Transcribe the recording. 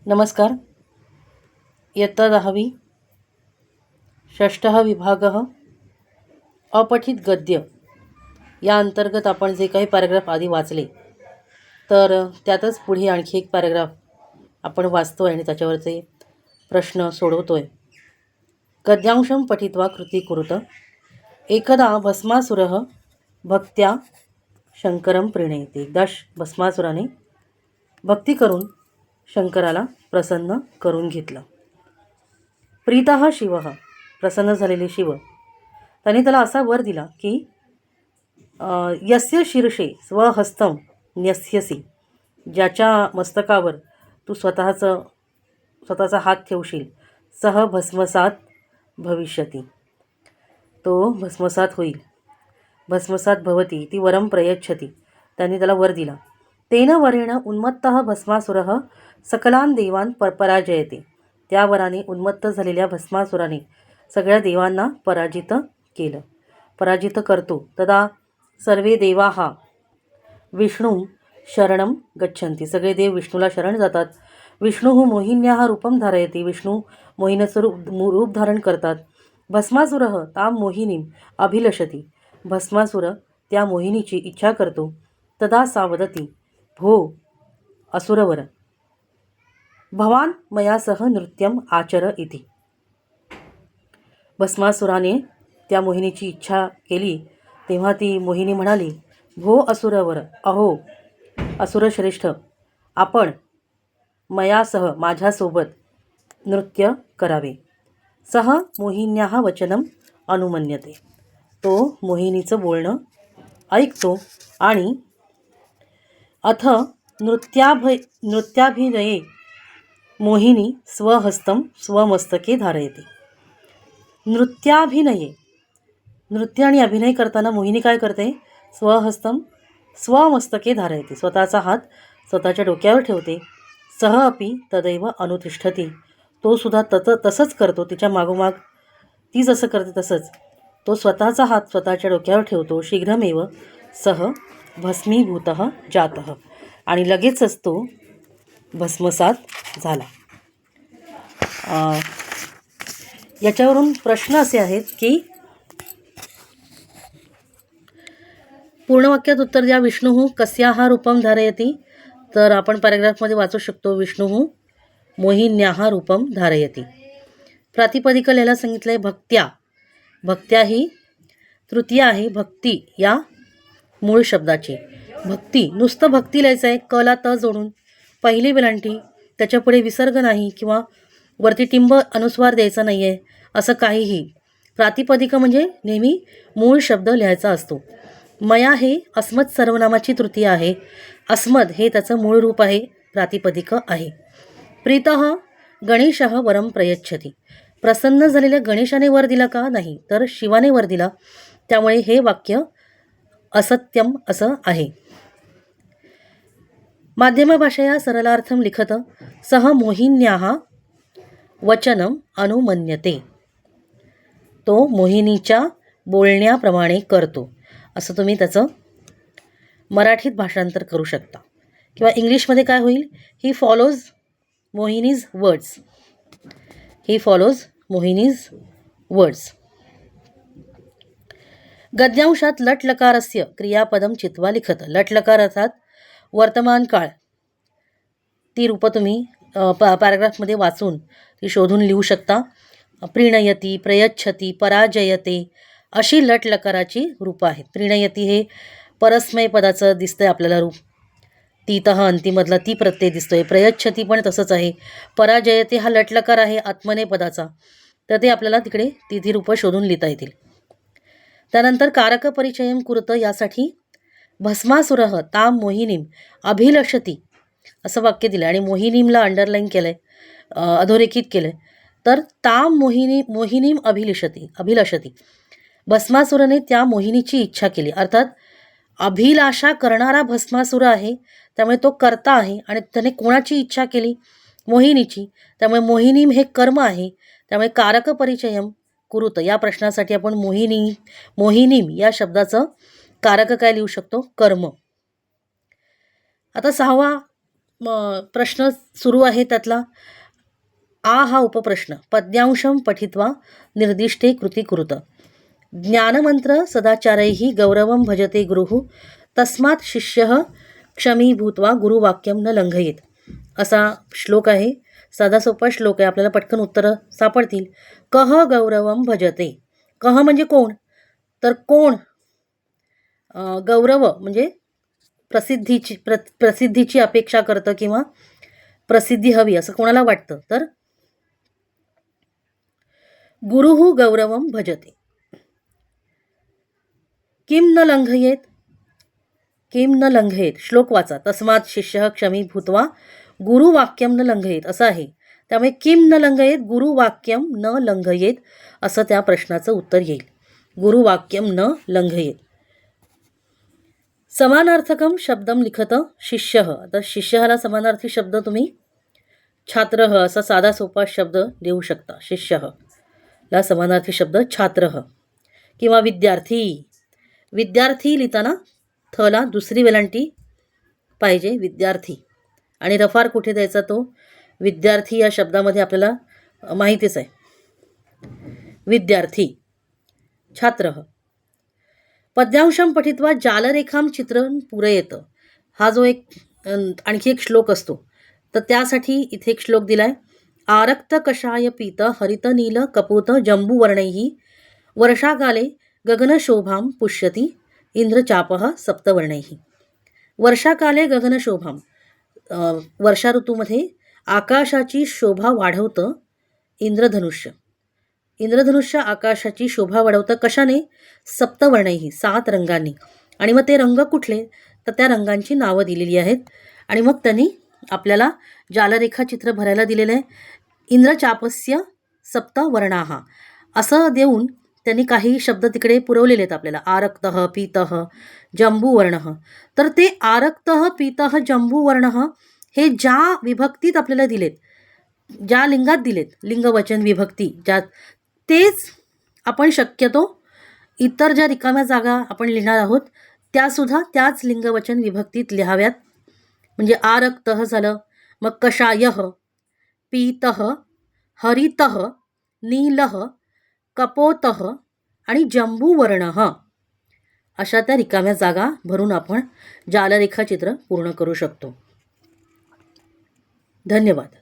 नमस्कार. इयत्ता 10वी षष्ठः विभागः अपठित गद्य या अंतर्गत आपण जे काही पॅराग्राफ आधी वाचले तर त्यातच पुढे आणखी एक पॅराग्राफ आपण वाचतो आणि त्याच्यावरचे प्रश्न सोडवतो आहे. गद्यांशं पठित्वा कृती कुरुत एकदा भस्मासुरः भक्त्या शंकरं प्रणयते. एकदा भस्मासुराने भक्ती करून शंकराला प्रसन्न करून घेतलं. प्रीतः शिवः, प्रसन्न झालेले शिव, त्याने त्याला असा वर दिला की यस्य शीर्षे स्वहस्तं न्यस्यसि, ज्याच्या मस्तकावर तू स्वतःचा हात ठेवशील, सह भस्मसात भविष्यती, तो भस्मसात होईल. भस्मसात भवती ती वरम प्रयच्छती, त्यांनी त्याला वर दिला. तेन वरेण उन्मत्तः भस्मासुरः सकलान देवान पराजयते, त्या वराने उन्मत्त झालेल्या भस्मासुराने सगळ्या देवांना पराजित करतो. तदा सर्वे देवाः विष्णू शरणं गच्छन्ति, सगळे देव विष्णूला शरण जातात. विष्णू मोहिन्याः रूपं धारयति, विष्णू मोहिनीचं रूप धारण करतात. भस्मासुरः तां मोहिनीं अभिलषति, भस्मासुर त्या मोहिनीची इच्छा करतो. तदा सा वदति, भो असुरवर, भवान मया सह नृत्यम आचर इति. भस्मासुराने त्या मोहिनीची इच्छा केली तेव्हा ती मोहिनी म्हणाली, भो असुरवर, अहो असुरश्रेष्ठ, आपण मयासह माझ्यासोबत नृत्य करावे. सह मोहिन्याः वचनम अनुमन्यते, तो मोहिनीचं बोलणं ऐकतो आणि अथ नृत्याभिनये मोहिनी स्वहस्तं स्वमस्तके धारयते. नृत्याभिनये, नृत्य आणि अभिनय करताना मोहिनी काय करते, स्वहस्तं स्वमस्तके धारयते, स्वतःचा हात स्वतःच्या डोक्यावर ठेवते. सह अपि तदैव अनुतिष्ठती, तो सुद्धा तसंच करतो, तिच्या मागोमाग ती जसं करते तसंच तो स्वतःचा हात स्वतःच्या डोक्यावर ठेवतो. शीघ्रमेव सह भस्मीभूतः जातः, आणि लगेचच तो भस्मसात झाला. याच्यावरून प्रश्न असे आहेत की पूर्ण वाक्यात उत्तर द्या. विष्णू कस्याः रूपं धारयति, तर आपण पॅराग्राफमध्ये वाचू शकतो, विष्णू मोहिन्याः रूपं धारयति. प्रातिपदिक लिहायला सांगितलं आहे भक्त्या. भक्त्या ही तृतीय आहे भक्ती या मूळ शब्दाची. भक्ती, नुसतं भक्ती लिहायचं आहे, कला त जोडून, पहिली वेलांटी, त्याच्यापुढे विसर्ग नाही किंवा वरती टिंब अनुस्वार द्यायचा नाही आहे, असं काहीही. प्रातिपदिक म्हणजे नेहमी मूळ शब्द लिहायचा असतो. मया हे अस्मत् सर्वनामाची तृतीय आहे. अस्मद हे त्याचं मूळ रूप आहे, प्रातिपदिक आहे. प्रीतः गणेशः वरम प्रयच्छति, प्रसन्न झालेल्या गणेशाने वर दिला का, नाही तर शिवाने वर दिला, त्यामुळे हे वाक्य असत्यम असं आहे. माध्यम भाषया सरलार्थम लिखत सह मोहिन्याः वचनम अनुमन्यते, तो मोहिनीच्या बोलण्याप्रमाणे करतो, असं तुम्ही त्याचं मराठीत भाषांतर करू शकता. किंवा इंग्लिशमध्ये काय होईल, he follows Mohini's words, he follows Mohini's words. गद्यांशात लट्लकारस्य क्रियापदम चित्वा लिखत, लट्लकार अर्थात वर्तमान काळ, ती रूपं तुम्ही पॅराग्राफमध्ये वाचून ती शोधून लिहू शकता. प्रीणयती, प्रयच्छती, पराजयते अशी लट्लकाराची रूपं आहेत. प्रीणयती हे परस्मय पदाचं दिसतंय आपल्याला रूप, तीतः अंतिमधला ती प्रत्यय दिसतोय. प्रयच्छती पण तसंच आहे. पराजयते हा लट्लकार आहे आत्मनेय पदाचा, तर ते आपल्याला तिकडे ती रूपं शोधून लिहिता येतील. त्यानंतर कारक परिचयम कुरुत, यासाठी भस्मासुरः तां मोहिनीं अभिलषती असं वाक्य दिलं आणि मोहिनीमला अंडरलाईन केलं आहे, अधोरेखित केलं आहे. तर तां मोहिनीं अभिलषती, भस्मासुराने त्या मोहिनीची इच्छा केली, अर्थात अभिलाषा करणारा भस्मासुर आहे, त्यामुळे तो कर्ता आहे आणि त्याने कोणाची इच्छा केली, मोहिनीची, त्यामुळे मोहिनीम हे कर्म आहे. त्यामुळे कारक परिचयम कुरुत या प्रश्नासाठी आपण मोहिनीम या शब्दाचं कारक काय लिहू शकतो, कर्म. आता 6वा प्रश्न सुरू आहे त्यातला आ हा उपप्रश्न. पद्यांशं पठित्वा निर्दिष्टे कृती कुरुत. ज्ञानमंत्र सदाचारैः गौरवं भजते गुरुः तस्मात् शिष्यः क्षमी भूत्वा गुरुवाक्यं न लंघयेत. असा श्लोक आहे. साधा सोपा श्लोक आहे. आपल्याला पटकन उत्तरं सापडतील. कह गौरवं भजते. कह म्हणजे कोण? तर कोण? गौरव म्हणजे प्रसिद्धीची अपेक्षा करतं किंवा प्रसिद्धी हवी असं कोणाला वाटतं, तर गुरुः गौरवं भजते. किम न लंघयेत. किम न लंघयेत. श्लोक वाचा. तस्मात् शिष्यः क्षमी भूत्वा गुरुवाक्यम न लंघयेत असं आहे. त्यामुळे किम न लंघयेत गुरुवाक्यम न लंघयेत असं त्या प्रश्नाचं उत्तर येईल. गुरुवाक्यम न लंघयेत. समानार्थकम शब्दम लिखत शिष्यः. आता शिष्याला समानार्थी शब्द तुम्ही छात्रः असा साधा सोपा शब्द लिहू शकता. शिष्यः ला समानार्थी शब्द छात्रः किंवा विद्यार्थी. विद्यार्थी लिहिताना थला दुसरी वेलांटी पाहिजे. विद्यार्थी. आणि रफार कुठे द्यायचा तो विद्यार्थी या शब्दामध्ये आपल्याला माहितीच आहे. विद्यार्थी. छात्रः. पद्यांशं पठित्वा जालरेखां चित्रण पूरयेत. हा जो एक आणखी एक श्लोक असतो तर त्यासाठी इथे एक श्लोक दिलाय. आरक्त कषाय पीत हरित नील कपोत जंबूवर्णैः वर्षाकाले गगनशोभां पुष्यति इंद्रचापः सप्तवर्णैः. वर्षाकाले गगनशोभां. वर्षा ऋतूमध्ये आकाशाची शोभा वाढवतं इंद्रधनुष्य. इंद्रधनुष्य आकाशाची शोभा वाढवतं कशाने? सप्तवर्णैः 7 रंगांनी. आणि मग ते रंग कुठले? तर त्या रंगांची नावं दिलेली आहेत. आणि मग त्यांनी आपल्याला जालरेखा चित्र भरायला दिलेलं आहे. इंद्रचापस्य सप्तवर्णाः असं देऊन त्यांनी काही शब्द तिकडे पुरवलेले आहेत आपल्याला. आरक्तः पीतः जंबूवर्णः. तर ते आरक्तः पीतः जंबूवर्णः हे ज्या विभक्तीत आपल्याला दिलेत, ज्या लिंगात दिलेत, लिंगवचन विभक्ती ज्या, तेच आपण शक्यतो इतर ज्या रिकाम्या जागा आपण लिहिणार आहोत त्यासुद्धा त्याच लिंगवचन विभक्तीत लिहाव्यात. म्हणजे आरक्तः झालं, मग कषायः, पीतः, हरितः, नीलः, कपोतः आणि जंबूवर्णः अशा त्या रिकाम्या जागा भरून आपण जालरेखाचित्र पूर्ण करू शकतो. धन्यवाद.